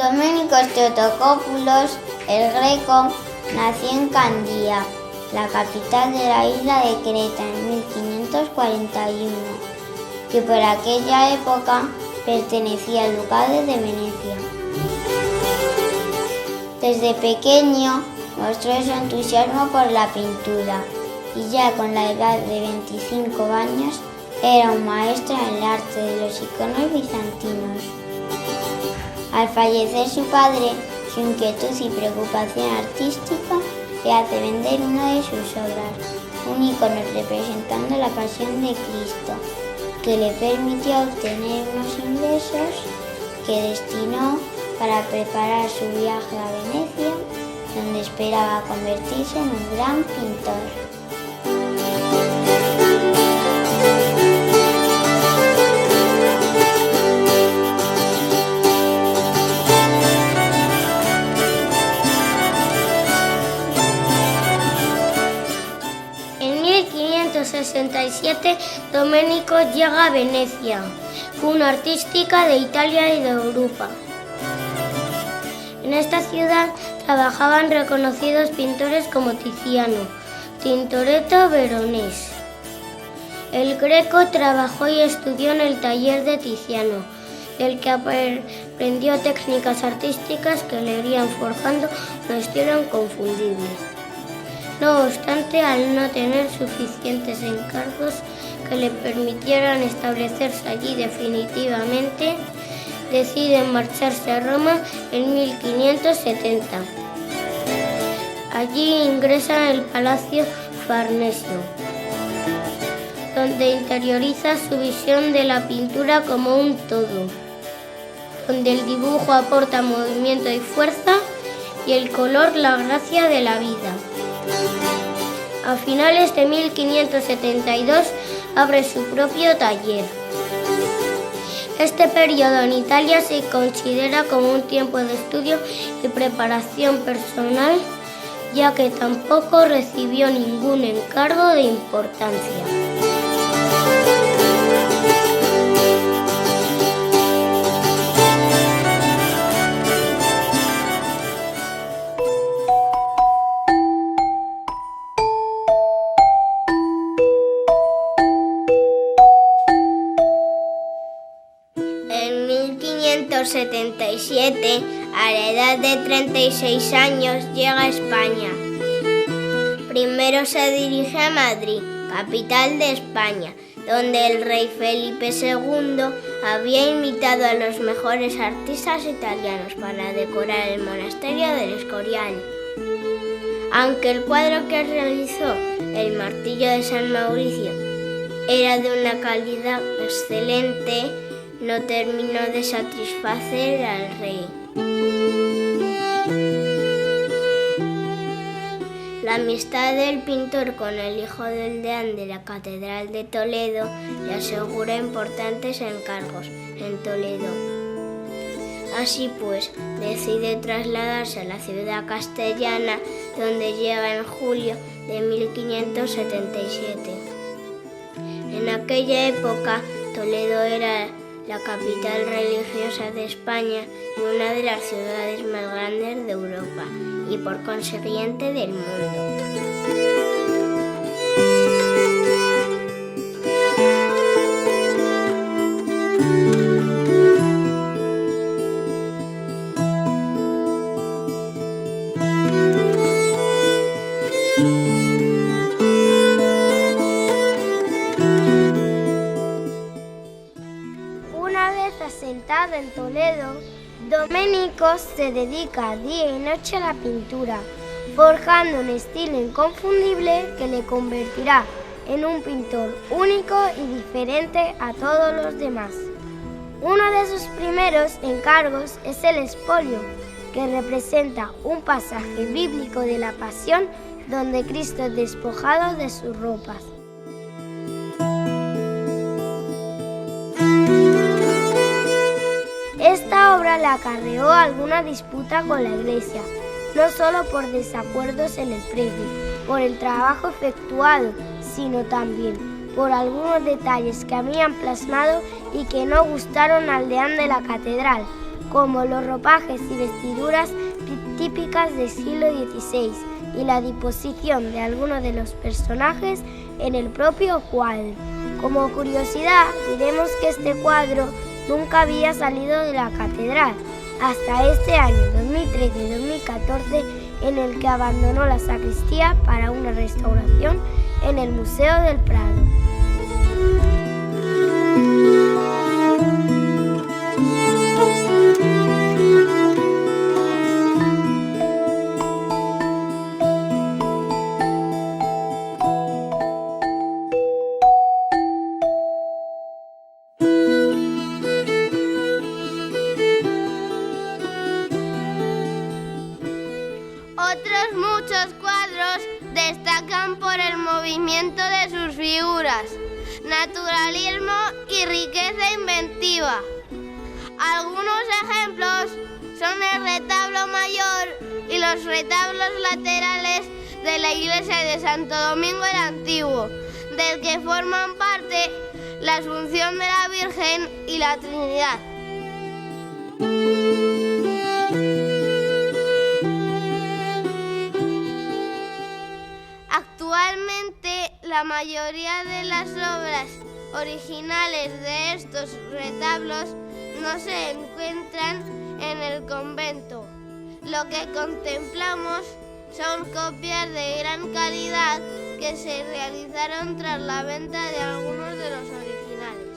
Doménicos Theotokópulos, el Greco, nació en Candía, la capital de la isla de Creta, en 1541, que por aquella época pertenecía al Ducado de Venecia. Desde pequeño mostró su entusiasmo por la pintura y ya con la edad de 25 años era un maestro en el arte de los iconos bizantinos. Al fallecer su padre, su inquietud y preocupación artística le hace vender una de sus obras, un icono representando la Pasión de Cristo, que le permitió obtener unos ingresos que destinó para preparar su viaje a Venecia donde esperaba convertirse en un gran pintor. En 1567, Domenico llega a Venecia, cuna artística de Italia y de Europa. En esta ciudad trabajaban reconocidos pintores como Tiziano, Tintoretto, Veronese. El Greco trabajó y estudió en el taller de Tiziano, del que aprendió técnicas artísticas que le irían forjando un estilo inconfundible. No obstante, al no tener suficientes encargos que le permitieran establecerse allí definitivamente, deciden marcharse a Roma en 1570. Allí ingresan en el Palacio Farnesio, donde interioriza su visión de la pintura como un todo, donde el dibujo aporta movimiento y fuerza y el color la gracia de la vida. A finales de 1572 abre su propio taller. Este periodo en Italia se considera como un tiempo de estudio y preparación personal, ya que tampoco recibió ningún encargo de importancia. En 1577, a la edad de 36 años, llega a España. Primero se dirige a Madrid, capital de España, donde el rey Felipe II había invitado a los mejores artistas italianos para decorar el monasterio del Escorial. Aunque el cuadro que realizó, el Martillo de San Mauricio, era de una calidad excelente, no terminó de satisfacer al rey. La amistad del pintor con el hijo del deán de la Catedral de Toledo le asegura importantes encargos en Toledo. Así pues, decide trasladarse a la ciudad castellana, donde llega en julio de 1577. En aquella época, Toledo era la capital religiosa de España y una de las ciudades más grandes de Europa y por consiguiente del mundo. Asentado en Toledo, Domenico se dedica día y noche a la pintura, forjando un estilo inconfundible que le convertirá en un pintor único y diferente a todos los demás. Uno de sus primeros encargos es el Espolio, que representa un pasaje bíblico de la Pasión donde Cristo es despojado de sus ropas. Esta obra le acarreó alguna disputa con la Iglesia, no solo por desacuerdos en el precio, por el trabajo efectuado, sino también por algunos detalles que habían plasmado y que no gustaron al deán de la catedral, como los ropajes y vestiduras típicas del siglo XVI y la disposición de algunos de los personajes en el propio cuadro. Como curiosidad, diremos que este cuadro nunca había salido de la catedral, hasta este año 2013-2014, en el que abandonó la sacristía para una restauración en el Museo del Prado. Otro Otros muchos cuadros destacan por el movimiento de sus figuras, naturalismo y riqueza inventiva. Algunos ejemplos son el retablo mayor y los retablos laterales de la iglesia de Santo Domingo el Antiguo, del que forman parte la Asunción de la Virgen y la Trinidad. Actualmente, la mayoría de las obras originales de estos retablos no se encuentran en el convento. Lo que contemplamos son copias de gran calidad que se realizaron tras la venta de algunos de los originales.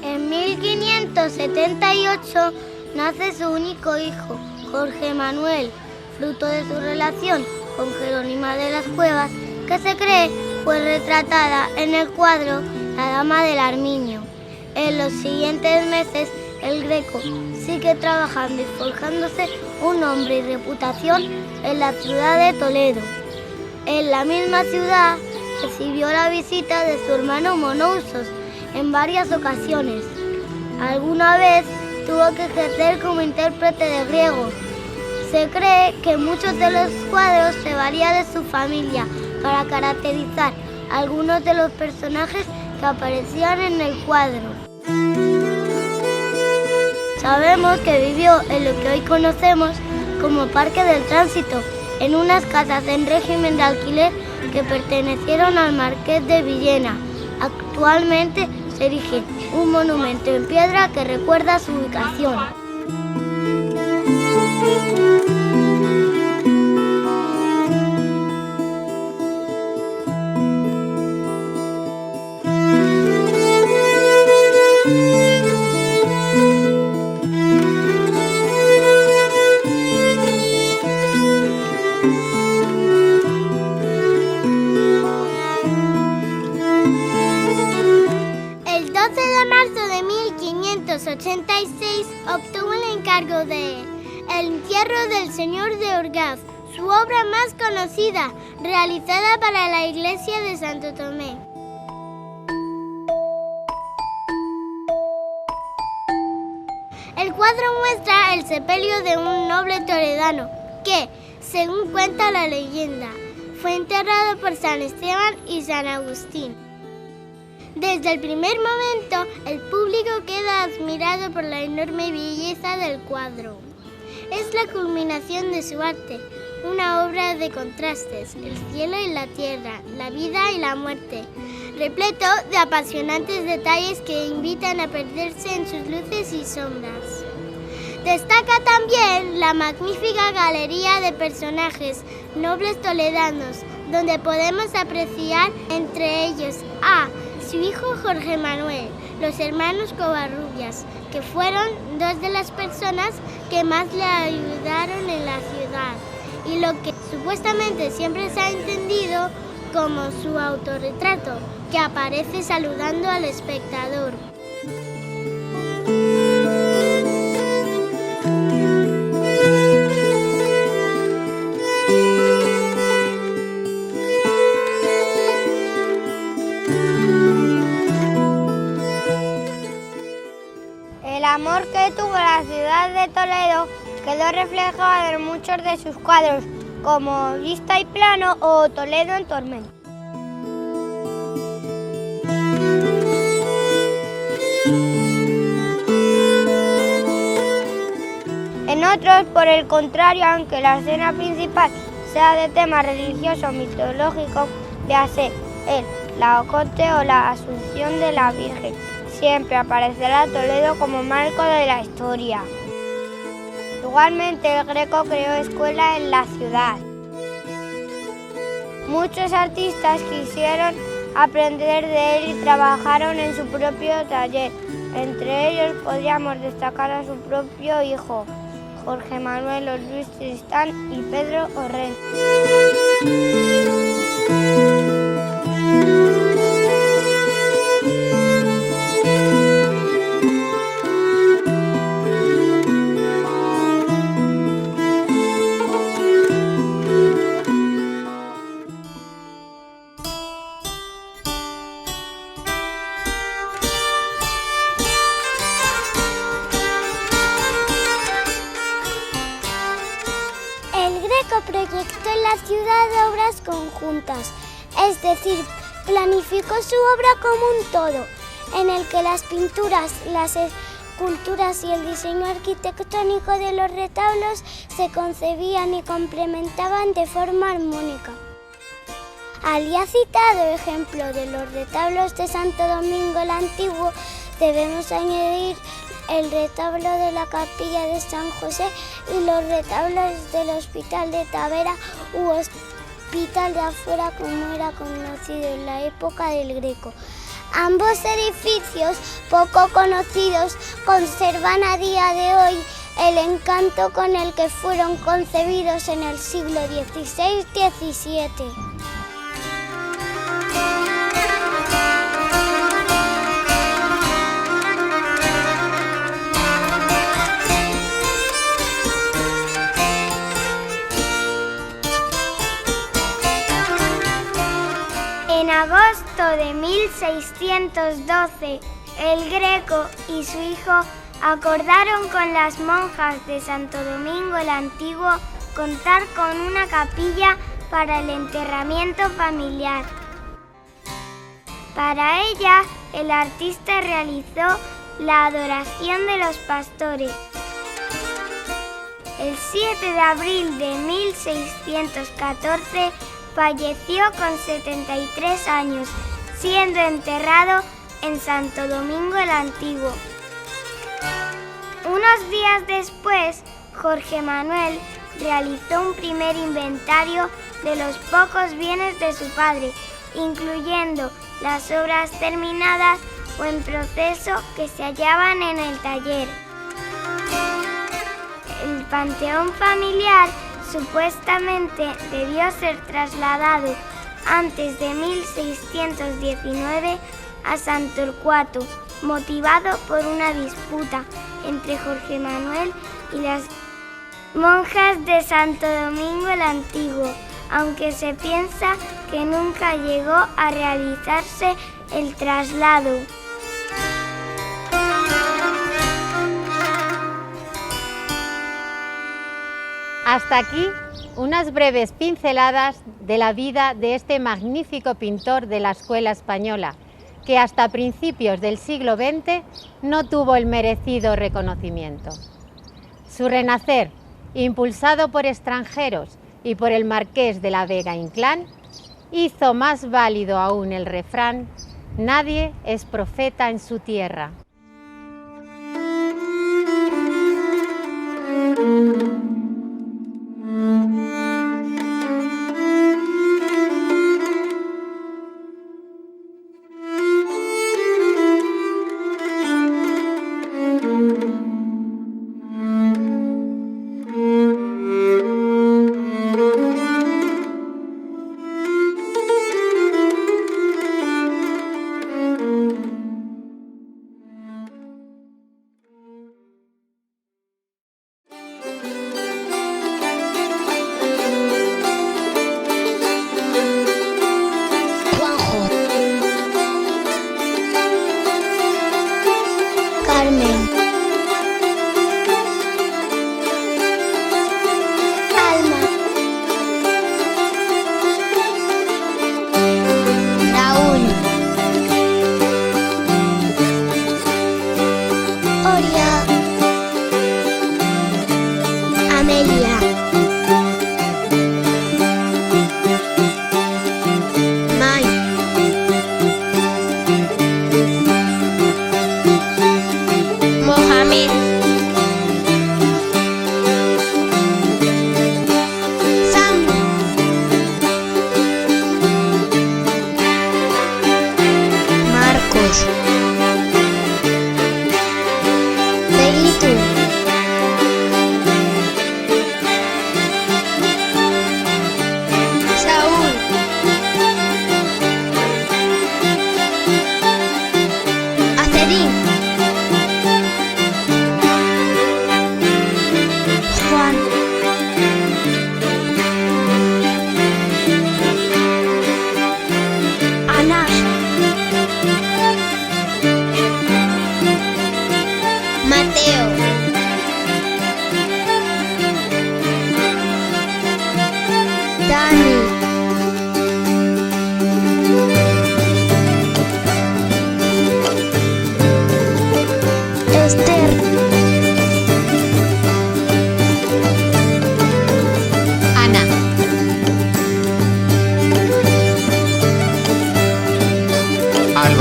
En 1578 nace su único hijo, Jorge Manuel, fruto de su relación con Jerónima de las Cuevas, que se cree fue retratada en el cuadro La Dama del Armiño. En los siguientes meses, el Greco sigue trabajando y forjándose un nombre y reputación en la ciudad de Toledo. En la misma ciudad recibió la visita de su hermano Monousos en varias ocasiones. Alguna vez tuvo que ejercer como intérprete de griego. Se cree que muchos de los cuadros se valía de su familia para caracterizar a algunos de los personajes que aparecían en el cuadro. Sabemos que vivió en lo que hoy conocemos como Parque del Tránsito, en unas casas en régimen de alquiler que pertenecieron al Marqués de Villena. Actualmente se erige un monumento en piedra que recuerda su ubicación. El 12 de marzo de 1586 obtuvo el encargo de El entierro del Señor de Orgaz, su obra más conocida, realizada para la iglesia de Santo Tomé. El cuadro muestra el sepelio de un noble toledano que, según cuenta la leyenda, fue enterrado por San Esteban y San Agustín. Desde el primer momento, el público queda admirado por la enorme belleza del cuadro. Es la culminación de su arte, una obra de contrastes, el cielo y la tierra, la vida y la muerte, repleto de apasionantes detalles que invitan a perderse en sus luces y sombras. Destaca también la magnífica galería de personajes nobles toledanos, donde podemos apreciar entre ellos a su hijo Jorge Manuel, los hermanos Covarrubias, que fueron dos de las personas que más le ayudaron en la ciudad, y lo que supuestamente siempre se ha entendido como su autorretrato, que aparece saludando al espectador. El amor que tuvo la ciudad de Toledo quedó reflejado en muchos de sus cuadros, como Vista y Plano o Toledo en Tormenta. En otros, por el contrario, aunque la escena principal sea de tema religioso o mitológico, véase el Laocote o la Asunción de la Virgen, siempre aparecerá Toledo como marco de la historia. Igualmente, el Greco creó escuela en la ciudad. Muchos artistas quisieron aprender de él y trabajaron en su propio taller. Entre ellos podríamos destacar a su propio hijo, Jorge Manuel, Luis Tristán y Pedro Orrén. ciudad de obras conjuntas, es decir, planificó su obra como un todo, en el que las pinturas, las esculturas y el diseño arquitectónico de los retablos se concebían y complementaban de forma armónica. Al ya citado ejemplo de los retablos de Santo Domingo el Antiguo, debemos añadir el retablo de la capilla de San José y los retablos del Hospital de Tavera u Hospital de Afuera, como era conocido en la época del Greco. Ambos edificios, poco conocidos, conservan a día de hoy el encanto con el que fueron concebidos en el siglo XVI-XVII. En agosto de 1612, el Greco y su hijo acordaron con las monjas de Santo Domingo el Antiguo contar con una capilla para el enterramiento familiar. Para ella, el artista realizó la adoración de los pastores. El 7 de abril de 1614 falleció con 73 años, siendo enterrado en Santo Domingo el Antiguo. Unos días después, Jorge Manuel realizó un primer inventario de los pocos bienes de su padre, incluyendo las obras terminadas o en proceso que se hallaban en el taller. El panteón familiar supuestamente debió ser trasladado antes de 1619 a San Torcuato, motivado por una disputa entre Jorge Manuel y las monjas de Santo Domingo el Antiguo, aunque se piensa que nunca llegó a realizarse el traslado. Hasta aquí unas breves pinceladas de la vida de este magnífico pintor de la escuela española, que hasta principios del siglo XX no tuvo el merecido reconocimiento. Su renacer, impulsado por extranjeros y por el marqués de la Vega Inclán, hizo más válido aún el refrán: nadie es profeta en su tierra.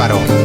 Álvaro.